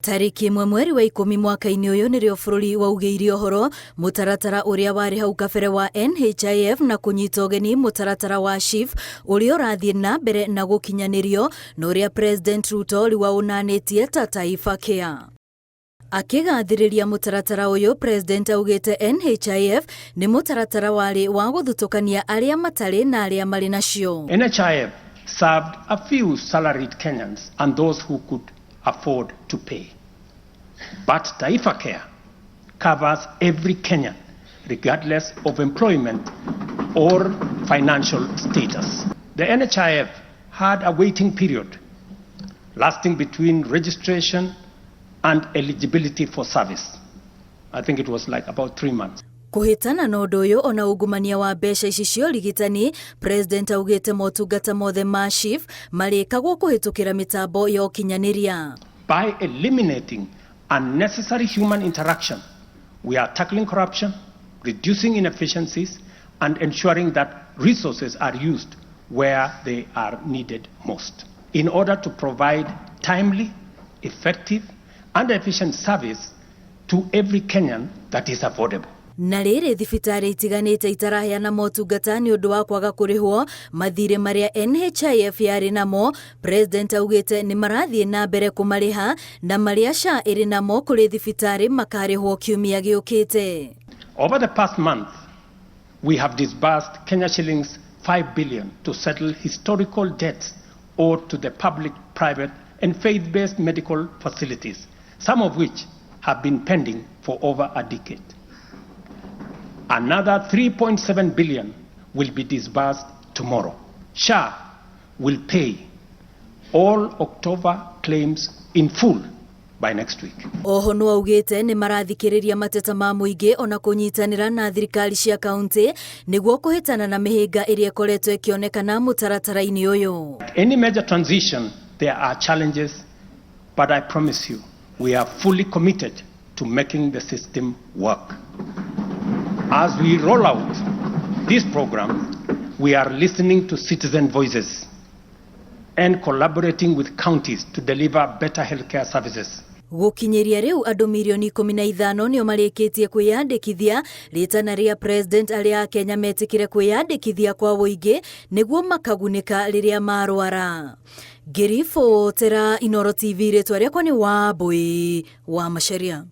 Tariki mweri wa 10 mwaka-ini uyu nirio bururi waugeirie uhoro mutaratara uria wari hau kabere wa NHIF na kunyita ugeni mutaratara wa SHIF uria urathie na mbere na gukinyanirio na uria President Ruto riwa unanitie ta Taifa Care. Akigathiriria mutaratara uyu, President augite NHIF ni mutaratara wari wa guthutukania aria matari na aria mari nacio. NHIF served a few salaried Kenyans and those who could afford to pay. But Taifa Care covers every Kenyan, regardless of employment or financial status. The NHIF had a waiting period lasting between registration and eligibility for service. I think it was like about 3 months. Kuhitana na undu uyu ona ugumania wa mbeca ici cio ligitani, President augite motungata mothe ma SHIF marikagwo kuhitukira mitambo ya ukinyaniria. By eliminating unnecessary human interaction, we are tackling corruption, reducing inefficiencies, and ensuring that resources are used where they are needed most, in order to provide timely, effective, and efficient service to every Kenyan that is affordable. Na riri thibitari itiganite itaraheana motungata ni undu wa kwaga kurihwo mathire maria NHIF yari namo. President augite ni marathie na mbere kumariha na maria SHA iri namo kuri thibitari makarihwo kiumia giukite. Over the past month, we have disbursed Kenya shillings 5 billion to settle historical debts owed to the public, private, and faith-based medical facilities, some of which have been pending for over a decade. Another 3.7 billion will be disbursed tomorrow. SHA will pay all October claims in full by next week. Oho no augite ni marathikiriria mateta ma muingi ona kunyitanira na thirikari cia kaunti niguo kuhitana na mihinga iria ikoretwo ikionekana mutaratara-ini uyu. Any major transition, there are challenges, but I promise you, we are fully committed to making the system work. As we roll out this program, we are listening to citizen voices and collaborating with counties to deliver better healthcare services. Gukinyiria riu andu milioni 15 nio marikitie kwiyandikithia ritana ria President aria Kenya metikire kwiyandikithia kwa wuingi niguo makagunika riria marwara. Girifo tera Inoro TV ritwa riakwa ni Wambui wa Macharia.